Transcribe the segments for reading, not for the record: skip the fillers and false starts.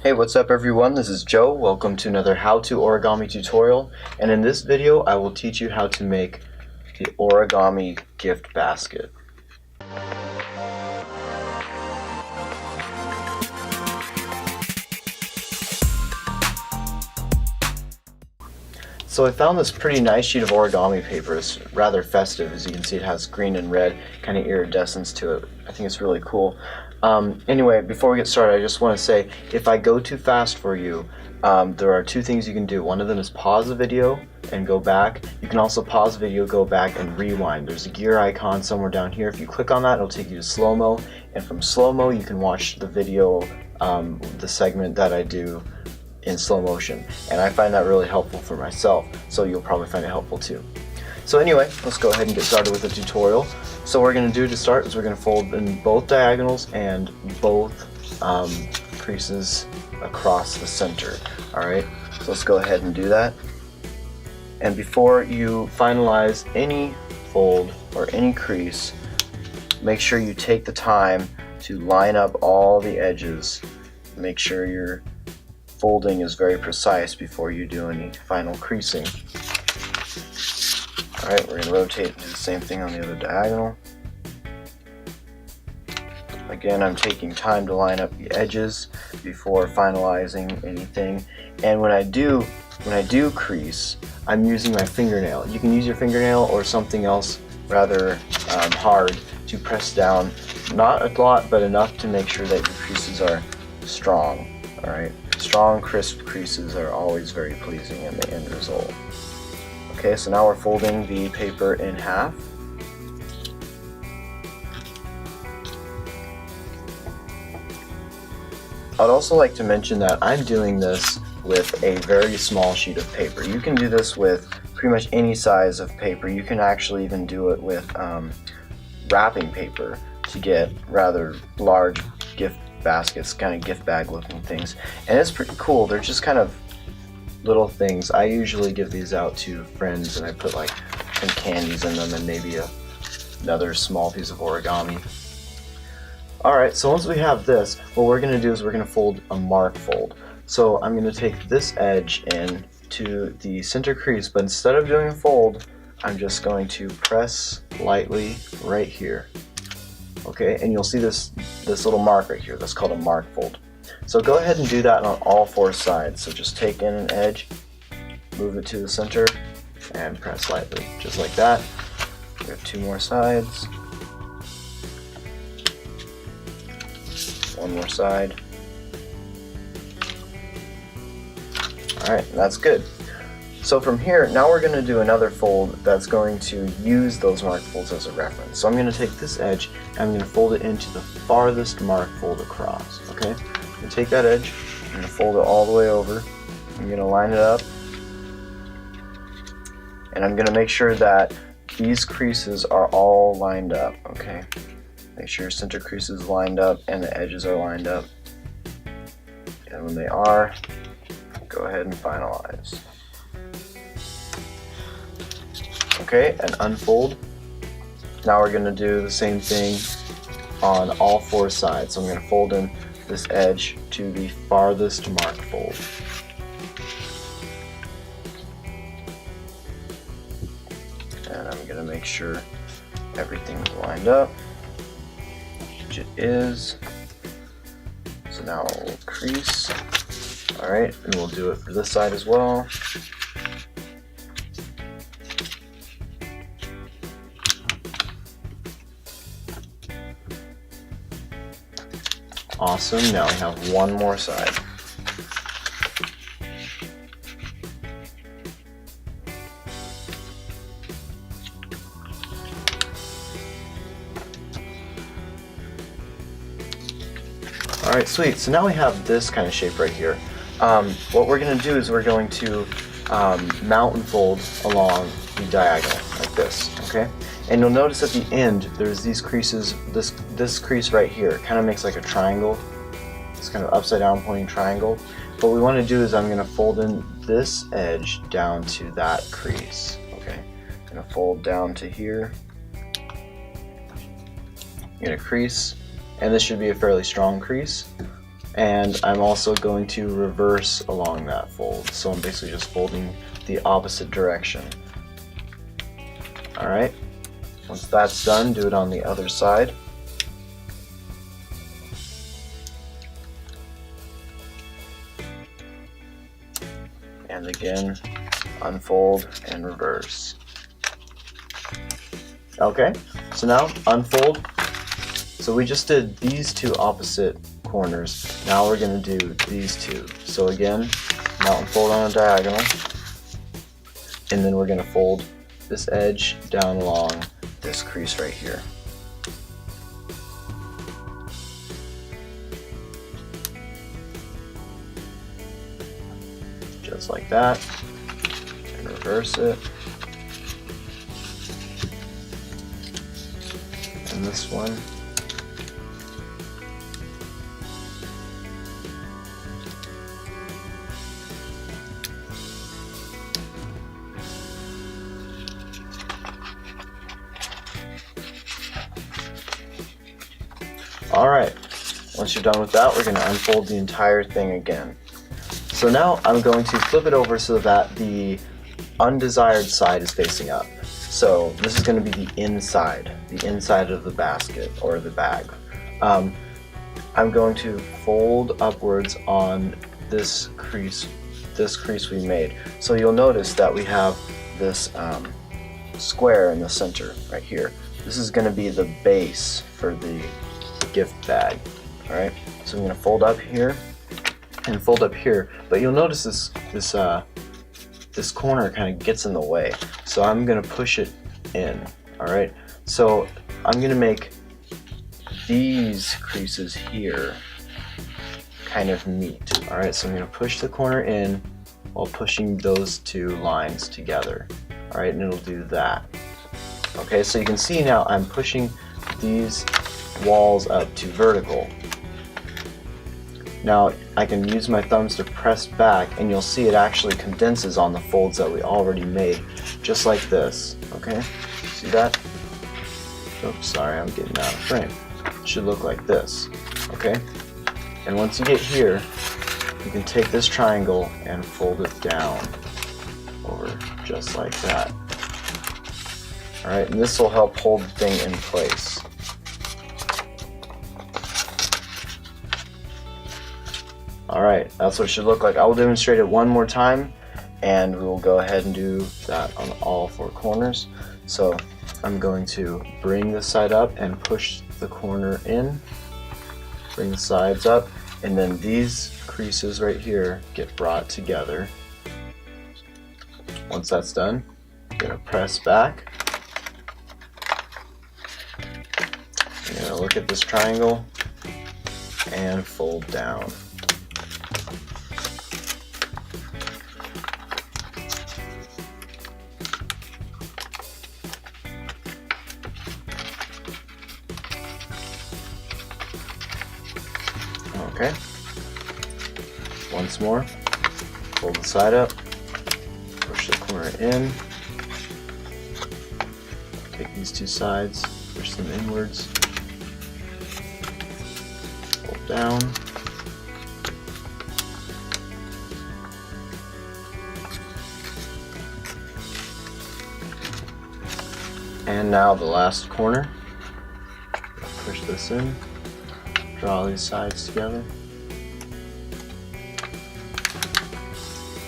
Hey, what's up everyone? This is Joe. Welcome to another how-to origami tutorial, and in this video I will teach you how to make the origami gift basket. So I found this pretty nice sheet of origami paper. It's rather festive. As you can see, it has green and red kind of iridescence to it. I think it's really cool. Anyway, before we get started, I just want to say, if I go too fast for you, there are two things you can do. One of them is pause the video and go back. You can also pause the video, go back, and rewind. There's a gear icon somewhere down here. If you click on that, it'll take you to slow-mo, and from slow-mo you can watch the video, the segment that I do in slow motion, and I find that really helpful for myself, so you'll probably find it helpful too. So anyway, let's go ahead and get started with the tutorial. So what we're going to do to start is we're going to fold in both diagonals and both creases across the center. Alright, so let's go ahead and do that. And before you finalize any fold or any crease, make sure you take the time to line up all the edges. Make sure your folding is very precise before you do any final creasing. Alright, we're going to rotate and do the same thing on the other diagonal. Again, I'm taking time to line up the edges before finalizing anything. And when I do crease, I'm using my fingernail. You can use your fingernail or something else rather hard to press down. Not a lot, but enough to make sure that your creases are strong. Alright, strong, crisp creases are always very pleasing in the end result. Okay, so now we're folding the paper in half. I'd also like to mention that I'm doing this with a very small sheet of paper. You can do this with pretty much any size of paper. You can actually even do it with wrapping paper to get rather large gift baskets, kind of gift bag looking things, and it's pretty cool. They're just kind of little things. I usually give these out to friends and I put like some candies in them and maybe another small piece of origami. Alright, so once we have this, what we're going to do is we're going to fold a mark fold. So I'm going to take this edge in to the center crease, but instead of doing a fold, I'm just going to press lightly right here. Okay, and you'll see this little mark right here. That's called a mark fold. So go ahead and do that on all four sides. So just take in an edge, move it to the center, and press lightly, just like that. We have two more sides. One more side. Alright, that's good. So from here, now we're going to do another fold that's going to use those mark folds as a reference. So I'm going to take this edge and I'm going to fold it into the farthest mark fold across. Okay? I'm going to take that edge, I'm going to fold it all the way over, I'm going to line it up, and I'm going to make sure that these creases are all lined up. Okay? Make sure your center crease is lined up and the edges are lined up. And when they are, go ahead and finalize. Okay, and unfold. Now we're going to do the same thing on all four sides. So I'm going to fold in this edge to the farthest mark fold. And I'm going to make sure everything's lined up, which it is. So now we'll crease. Alright, and we'll do it for this side as well. Awesome, now we have one more side. Alright, sweet. So now we have this kind of shape right here. What we're going to do is we're going to mount and fold along the diagonal like this, okay? And you'll notice at the end there's these creases, this crease right here kind of makes like a triangle. It's kind of upside down pointing triangle. What we want to do is I'm going to fold in this edge down to that crease, okay? I'm going to fold down to here. I'm going to crease, and this should be a fairly strong crease. and I'm also going to reverse along that fold. So I'm basically just folding the opposite direction. Alright, once that's done, do it on the other side. And again, unfold and reverse. Okay, so now unfold. So we just did these two opposite corners. Now we're going to do these two. So again, now unfold on a diagonal, and then we're going to fold this edge down along this crease right here. Just like that, and reverse it. And this one. Alright, once you're done with that, we're going to unfold the entire thing again. So now I'm going to flip it over so that the undesired side is facing up. So this is going to be the inside of the basket or the bag. I'm going to fold upwards on this crease we made. So you'll notice that we have this square in the center right here. This is going to be the base for the gift bag. Alright, so I'm going to fold up here and fold up here, but you'll notice this corner kind of gets in the way, so I'm going to push it in. Alright, so I'm going to make these creases here kind of meet. Alright, so I'm going to push the corner in while pushing those two lines together. Alright, and it'll do that. Okay, so you can see now I'm pushing these walls up to vertical. Now I can use my thumbs to press back, and you'll see it actually condenses on the folds that we already made, just like this. Okay, see that? Oops, sorry, I'm getting out of frame. It should look like this. Okay, and once you get here, you can take this triangle and fold it down over just like that. Alright, and this will help hold the thing in place. Alright, that's what it should look like. I will demonstrate it one more time, and we will go ahead and do that on all four corners. So I'm going to bring this side up and push the corner in, bring the sides up, and then these creases right here get brought together. Once that's done, I'm going to press back. I'm going to look at this triangle and fold down. Okay, once more, fold the side up, push the corner in, take these two sides, push them inwards, fold down, and now the last corner, push this in. Draw these sides together,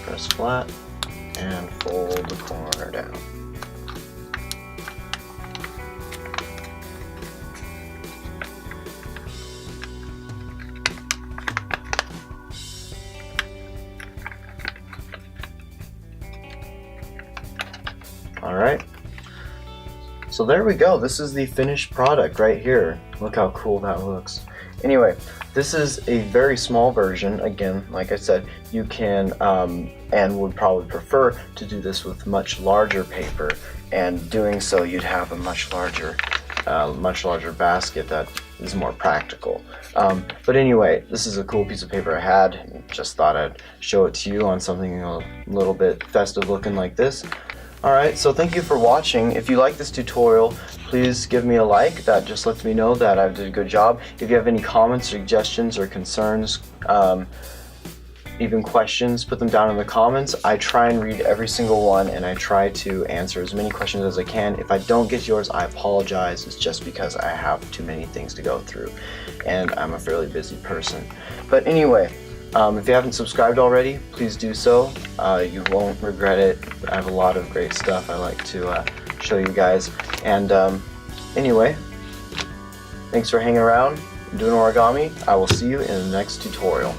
press flat, and fold the corner down. Alright, so there we go. This is the finished product right here. Look how cool that looks. Anyway, this is a very small version. Again, like I said, you can and would probably prefer to do this with much larger paper, and doing so you'd have a much larger basket that is more practical. But anyway, this is a cool piece of paper I had, and just thought I'd show it to you on something a little bit festive looking like this. Alright, so thank you for watching. If you like this tutorial, please give me a like. That just lets me know that I did a good job. If you have any comments, suggestions, or concerns, even questions, put them down in the comments. I try and read every single one, and I try to answer as many questions as I can. If I don't get yours, I apologize. It's just because I have too many things to go through, and I'm a fairly busy person. But anyway, if you haven't subscribed already, please do so. You won't regret it. I have a lot of great stuff I like to show you guys. And anyway, thanks for hanging around, doing origami. I will see you in the next tutorial.